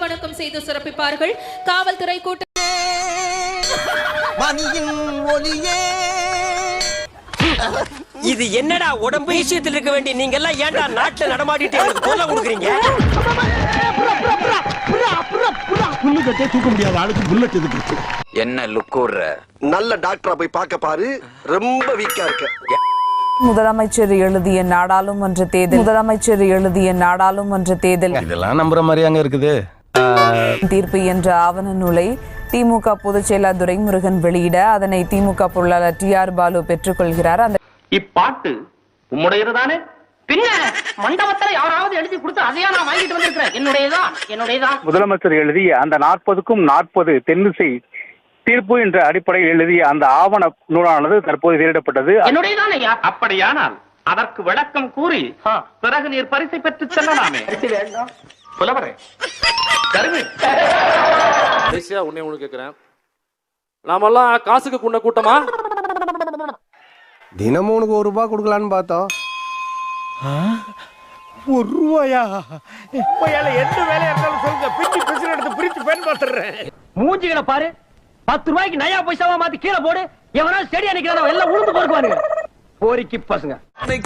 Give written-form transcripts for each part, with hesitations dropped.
வணக்கம் செய்து சிறப்பிப்பார்கள். காவல்துறை கூட்ட இது என்னடா உடம்பு விஷயத்தில் இருக்க வேண்டிய நீங்க எல்லாம் ஏன்டா நாட்டுல நடமாடிட்டு எனக்கு தொல்லை கொடுக்குறீங்க? புல்லுக்கட்டே தூக்க முடியாத ஆளுக்கு புல்லட் எதுக்கு? என்ன லுக்கூர்ற? நல்ல டாக்டரா போய் பார்க்க பாரு, ரொம்ப வீக்கா இருக்க. முதலமைச்சர் எழுதிய நாடாளுமன்ற தேர்தல் இதெல்லாம் நம்புற மாதிரியாங்க இருக்குது. தீர்ப்பு என்ற ஆவண நூலை திமுக பொதுச் செயலாளர் துரைமுருகன் வெளியிட அதனை திமுக பொருளாளர் டி.ஆர். பாலு பெற்றுக்கொள்கிறார். அந்த இப்பாட்டு உம்முடையதுதானே? பின்ன மண்டபத்துல யாராவது எழுதி கொடுத்து அதையா நான் வாங்கிட்டு வந்திருக்கிறேன். என்னுடையதான். முதலமைச்சர் எழுதிய அந்த 40க்கும் 40 தென்னிசை தீர்ப்பு என்ற அடிப்படையில் எழுதிய அந்த ஆவண நூலானது தற்போது வெளியிடப்பட்டது. என்னுடையதான் ஐயா. அப்படியானால் அதற்கு விளக்கம் கூறி பிறகு நீர் பரிசை பெற்று செல்லலாமே. புலவரே, உன்னை கேட்கிறேன், நாமெல்லாம் காசுக்கு குண்ட கூட்டமா? தினமும் உனக்கு ₹1 கொடுக்கலான்னு பார்த்தோம். ₹1? என்ன வேலையா இருந்தாலும் சொல்லுங்க, பிச்சு பிச்சு எடுத்து பிரிச்சு பயன்படுத்துறேன். மூஞ்சிகளை பாரு, ₹10 நயா பைசாவா மாத்தி கீழே போடு. எவனா ஸ்டேடியா நிக்கிறதா எல்லாம் உளுந்து போடுவானுங்க. போரிக்கு பசங்க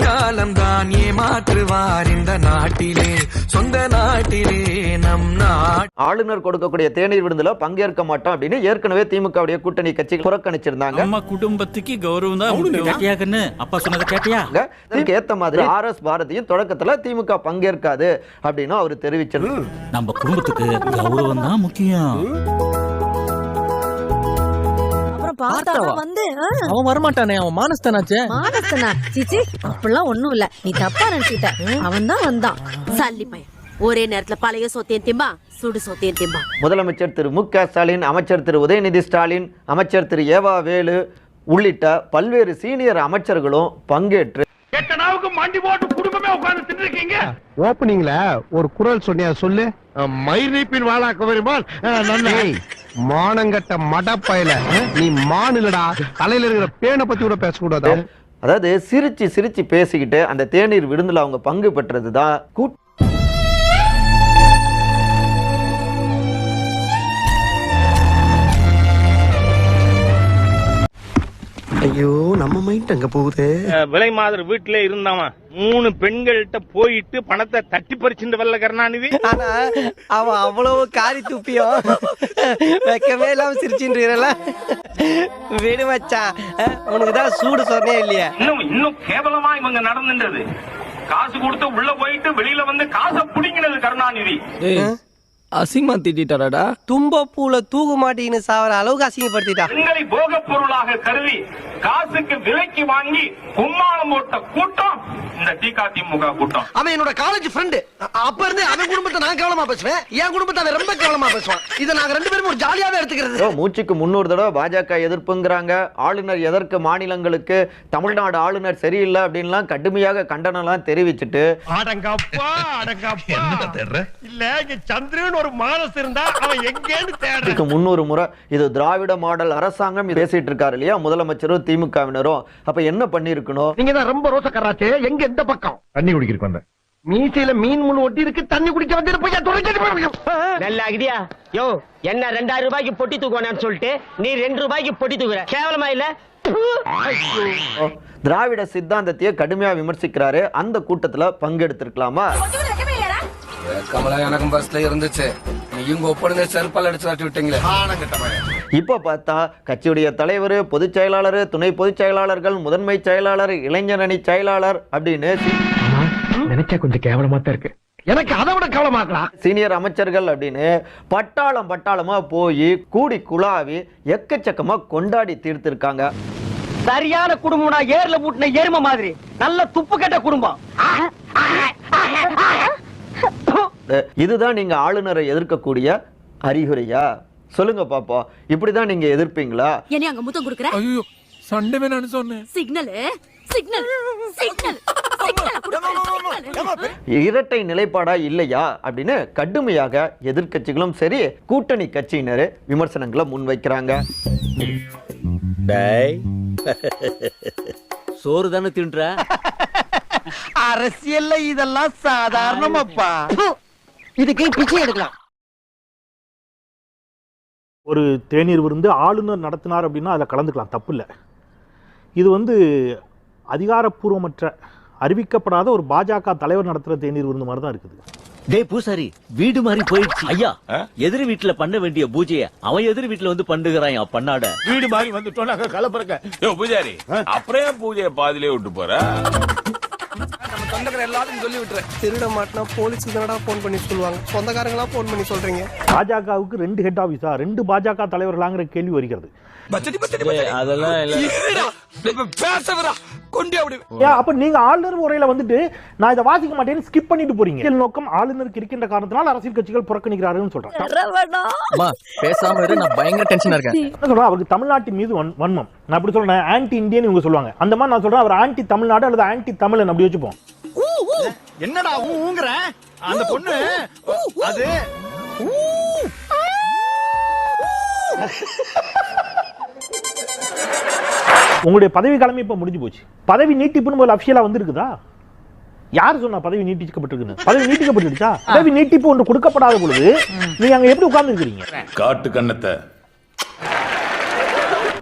காலம் தான் ஏமாற்றுவார் இந்த நாட்டிலே, சொந்த நாட்டிலே நம் நாட். ஆளுநர் கொடுக்கக்கூடிய தேநீர் விருந்துல பங்கேற்க மாட்டோம் அப்படின்னு ஏற்கனவே திமுகவுடைய கூட்டணி கட்சிகள் புறக்கணிச்சிருந்தாங்க. நம்ம குடும்பத்துக்கு கௌரவம் தான். அப்பா சொன்னதை கேட்டியா? இதுக்கு ஏத்த மாதிரி RS பாரதியும் தொடக்கத்துல திமுக பங்கேற்காது அப்படின்னு அவர் தெரிவிச்சிருந்தார். நம்ம குடும்பத்துக்கு கௌரவம் தான் முக்கியம். அவன் வரமாட்டானே, அவன் மானஸ்தனாச்சே. மானஸ்தனா? சிச்சி, அப்படிலாம் ஒண்ணும் இல்ல, நீ தப்பா நினைச்சிட்ட. அவன் தான் வந்தான் சல்லி பையன். ஒரே நேரத்துல பழைய சோத்தையும் திம்பா, சுடு சோத்தையும் திம்பா. முதலமைச்சர் திரு மு.க. ஸ்டாலின், அமைச்சர் திரு உதயநிதி ஸ்டாலின், அமைச்சர் திரு ஏவா வேலு உள்ளிட்ட பல்வேறு சீனியர் அமைச்சர்களும் பங்கேற்று ஓப்பனிங்ல ஒரு குரல் சொன்னியா சொல்லு. மயிர்நீப்பின் வாழாக்க வருமால் மானங்கட்ட மடப்பயல, நீ மானுலடா, தலையில இருக்கிற பேனை பத்தி கூட பேசக்கூடாது. அதாவது சிரிச்சு சிரிச்சு பேசிக்கிட்டு அந்த தேநீர் விருந்துல அவங்க பங்கு பெற்றதுதான் ஐயோ, நம்ம மைண்ட் அங்க போகுது. விலை மாதிரி வீட்டுல இருந்தாமா 3 பெண்கள்கிட்ட போயிட்டு பணத்தை தட்டி பறிச்சுட்டு வரல கருணாநிதி. ஆனா அவன் அவ்வளவு காரி துப்பியோ வைக்கவே இல்லாம சிரிச்சுன்றீரல. வீடு வச்சா உனக்குதான் சூடு சொன்னே இல்லையா? இன்னும் கேவலமா இவங்க நடந்துன்றது. காசு கொடுத்து உள்ள போயிட்டு வெளியில வந்து காசை புடிங்கினது கருணாநிதி. அசிங்கமா திட்டாடா. தும்ப பூல தூக்கு மாட்டின்னு சாவர அளவுக்கு அசிங்கப்படுத்திட்டா. பெண்களை போக பொருளாக கருதி காசுக்கு விலைக்கு வாங்கி கும்மாளம் போட்ட கூட்டம் இந்த திமுக கூட்டம். அவன் என்னோட காலேஜ் ஃப்ரெண்டு. அப்ப இருந்து அவன் குடும்பத்தை நான் கேவலமா பேசுவேன், என் குடும்பத்தை அவன் ரொம்ப கேவலமா பேசுவான். இதை நாங்க 2 பேரும் ஒரு ஜாலியாவே எடுத்துக்கிறது. மூச்சுக்கு 300 தடவை பாஜக எதிர்ப்புங்கிறாங்க. ஆளுநர் எதற்கு மாநிலங்களுக்கு தமிழ்நாடு ஆளுநர் சரியில்லை அப்படின்லாம் கடுமையாக கண்டனம்லாம் தெரிவிச்சுட்டு ஒரு மானஸ் இருந்தா அவன் எங்கேன்னு தேடுறதுக்கு 300 முறை இது திராவிட மாடல் அரசாங்கம் பேசிட்டு இருக்காரு இல்லையா முதலமைச்சரும் திமுகவினரும். அப்ப என்ன பண்ணிருக்கணும்? நீங்க தான் ரொம்ப ரோசக்காராச்சே. எங்க எந்த பக்கம் தண்ணி குடிக்கிறதுக்கு வந்த மீசையில மீன் முள் ஒட்டி இருக்கு, தண்ணி குடிக்க வந்து போய் நல்ல ஐடியா. யோ, என்ன ₹2000 பொட்டி தூக்குவானு சொல்லிட்டு நீ ₹2 பொட்டி தூக்குற, கேவலமா இல்ல? திராவிட சித்தாந்தத்தையே கடுமையா விமர்சிக்கிறாரு. அந்த கூட்டத்துல பங்கெடுத்திருக்கலாமா? கமலா எனக்கும் பஸ்ல இருந்துச்சு, நீங்க ஒப்படைந்த செருப்பால் அடிச்சு வாட்டி விட்டீங்களே. இப்ப பார்த்தா கட்சியுடைய தலைவர், பொதுச் செயலாளர், துணை பொதுச் செயலாளர்கள், முதன்மை செயலாளர், இளைஞர் அணி செயலாளர் அப்படின்னு நினைச்சா கொஞ்சம் கேவலமா தான் இருக்கு. எனக்கு அதை விட கேவலமா இருக்கலாம். சீனியர் அமைச்சர்கள் அப்படின்னு பட்டாளமா போய் கூடி குழாவி எக்கச்சக்கமா கொண்டாடி தீர்த்திருக்காங்க. சரியான குடும்பம்னா ஏர்ல பூட்டின எருமை மாதிரி நல்ல துப்பு கெட்ட குடும்பம். இதுதான் நீங்க ஆளுநரை எதிர்க்கக்கூடிய அறிகுறியா? சொல்லுங்க பாப்போம், இப்படிதான் நீங்க எதிர்ப்பீங்களா? என்ன அங்க முத்தம் குடுக்குற? ஐயோ, சண்டை வேணான்னு சொன்னேன். சிக்னல் இரட்டை நிலைப்பாடா இல்லையா அப்படின்னு கடுமையாக எதிர்க்கட்சிகளும் சரி கூட்டணி கட்சியினர் விமர்சனங்களை முன்வைக்கிறாங்க. சோறு தானே தின்ற. அரசியல்ல இதெல்லாம் சாதாரணமாப்பா. இதுக்கு பிச்சை எடுக்கலாம். ஒரு தேநீர் விருந்து ஆளுநர் நடத்தினார் அப்படின்னா அதில் கலந்துக்கலாம், தப்பு இல்லை. இது அதிகாரப்பூர்வமற்ற அறிவிக்கப்படாத ஒரு பாஜக தலைவர் நடத்துகிற தேநீர் விருந்து மாதிரி தான் இருக்குது. டே பூசாரி, வீடு மாதிரி போயிடுச்சு ஐயா. எதிர் வீட்டுல பண்ண வேண்டிய பூஜைய அவன் எதிர் வீட்டுல வந்து பண்ணுகிறான் பண்ணாட. வீடு மாதிரி வந்துட்டோம் நாங்க கலப்பறக்க. பூஜாரி அப்புறம் பூஜையை பாதிலே விட்டு போற. நம்ம சொந்தக்கார எல்லாத்தையும் சொல்லி விட்டுறேன். திருட மாட்டினா போலீஸுக்கு தானடா போன் பண்ணி சொல்லுவாங்க, சொந்தக்காரங்களா போன் பண்ணி சொல்றீங்க. பாஜகவுக்கு 2 ஹெட் ஆபீஸா, 2 பாஜக தலைவர்களாங்கிற கேள்வி வருகிறது. அப்ப நீங்க ஆளுநர் முறையில வந்துட்டு நான் இதை வாசிக்க மாட்டேன்னு ஸ்கிப் பண்ணிட்டு போறீங்க. நோக்கம் ஆளுநருக்கு இருக்கின்ற காரணத்தினால் அரசியல் கட்சிகள் புறக்கணிக்கிறார்கள் சொல்றாங்க. பேசாம இரு, நான் பயங்கர டென்ஷனா இருக்கேன். அவருக்கு தமிழ்நாட்டின் மீது வன்மம். நான் அப்படி சொல்றேன், ஆன்டி இந்தியன் இவங்க சொல்லுவாங்க. அந்த மாதிரி நான் சொல்றேன், அவர் ஆன்டி தமிழ்நாடு அல்லது ஆன்டி தமிழன் அப்படி வச்சுப்போம். என்னடா ஊங்கற அந்த பொண்ணு அது உங்களுடைய பதவி காலமே இப்ப முடிஞ்சு போச்சு. பதவி நீட்டிப்புன்னு ஒரு அபிஷியலா வந்திருக்குதா? யார் சொன்னா பதவி நீட்டிக்கப்பட்டிருக்குன்னு? பதவி நீட்டிக்கப்பட்டுருச்சா? பதவி நீட்டிப்பு ஒன்று கொடுக்கப்படாத பொழுது நீங்க அங்க எப்படி உட்கார்ந்து இருக்கிறீங்க? காட்டு கண்ணத்தை.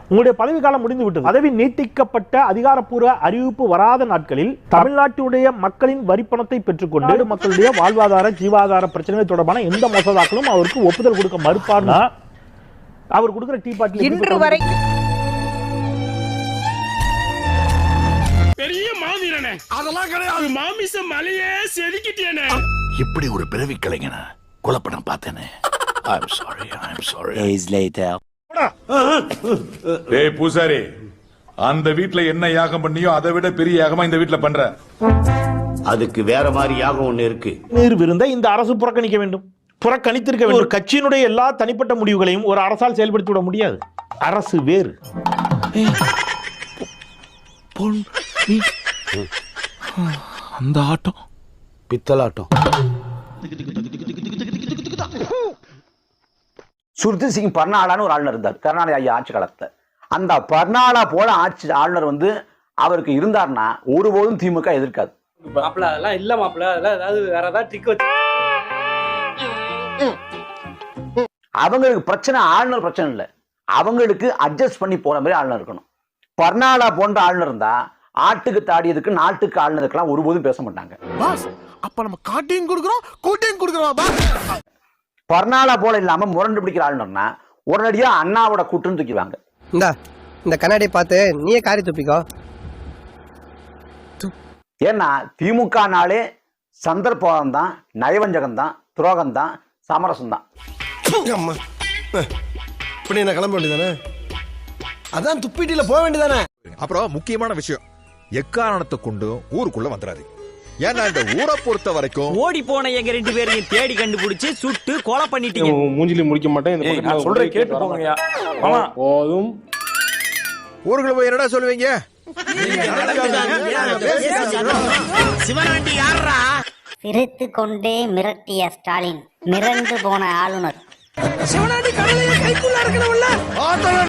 உங்களுடைய பதவி காலம் முடிந்து விட்டது. பதவி நீட்டிக்கப்பட்ட அதிகாரப்பூர்வ அறிவிப்பு வராத நாட்களில் தமிழ்நாட்டுடைய மக்களின் வரிப்பணத்தை பெற்றுக்கொண்டு மக்களுடைய வாழ்வாதார ஜீவாதார பிரச்சனைகள் தொடர்பான எந்த மசோதாக்களும் அவருக்கு ஒப்புதல் கொடுக்க மறுப்பார்னா அவர் கொடுக்கிற டீ பாட்டில் இன்று வரை பெரிய மாவீரனே, அதெல்லாம் கிடையாது, மாமிச மலையே செதுக்கிட்டேனே. இப்படி ஒரு பிறவி கலைஞன குலப்படம் பார்த்தேனே. I'm sorry. Days later. டேய் பூசாரி, அந்த வீட்ல என்ன யாகம் பண்ணியோ அதை விட பெரிய யாகமா இந்த வீட்ல பண்ற. அதுக்கு வேற மாதிரி யாகம் ஒண்ணு இருக்கு. நீர் விருந்த இந்த அரசு புறக்கணிக்க வேண்டும், புறக்கணித்திருக்க வேண்டும். ஒரு கட்சியினுடைய எல்லா தனிப்பட்ட முடிவுகளையும் ஒரு அரசால் செயல்படுத்தி விட முடியாது. அரசு வேறு. அந்த ஆட்டம் பித்தலாட்டம். சுர்ஜித் சிங் பர்னாலான்னு ஒரு ஆளுநர் இருந்தார் கருணாநிதி ஐயா ஆட்சி காலத்துல. அந்த பர்னாலா போல ஆட்சி ஆளுநர் அவருக்கு இருந்தார்னா ஒருபோதும் திமுக எதிர்க்காது. மாப்பிள்ள அதெல்லாம் இல்ல மாப்பிள்ள, அதெல்லாம் ஏதாவது வேற ஏதாவது ட்ரிக் வச்சு. அவங்களுக்கு பிரச்சனை ஆளுநர் பிரச்சனை இல்லை, அவங்களுக்கு அட்ஜஸ்ட் பண்ணி போற மாதிரி ஆளுநர் இருக்கணும். பர்னாலா போன்ற ஆளுநர் இருந்தா ஆட்டுக்கு தாடியதுக்கு நாட்டுக்கு ஆளுநருக்கெல்லாம் ஒருபோதும் பேச மாட்டாங்க. அப்ப நம்ம காட்டியும் கொடுக்கிறோம் கூட்டியும் கொடுக்கிறோம். பர்னாலா போல இல்லாம முரண்டு பிடிக்கிற ஆளுநர்னா உடனடியா அண்ணாவோட கூட்டுன்னு தூக்கிடுவாங்க. இந்த கண்ணாடியை பார்த்து நீயே காரி துப்பிக்கோ. ஏன்னா திமுக நாளே சந்தர்ப்பம் தான், நயவஞ்சகம் தான், துரோகம் தான், சமரசம் தான். இப்படி என்ன கிளம்ப வேண்டியதானே? அதான் துப்பிட்டில போக வேண்டியதானே? அப்புறம் முக்கியமான விஷயம், எக்காரணத்தை கொண்டு ஊருக்குள்ள வந்துடாது. ஏன்னா இந்த ஊரை பொறுத்த வரைக்கும் ஓடி போன எங்க 2 பேரையும் தேடி கண்டுபிடிச்சு சுட்டு கொலை பண்ணிட்டீங்க. மூஞ்சில முடிக்க மாட்டேன். நான் சொல்றேன் கேட்டு போங்கயா. ஆமா போதும். ஊருக்குள்ள போய் என்னடா சொல்லுவீங்க? சிவனாண்டி யாரா? சிரித்து கொண்டே மிரட்டிய ஸ்டாலின், மிரண்டு போன ஆளுநர். சிவனாண்டி கடலையை கைக்குள்ள இருக்கணும்ல.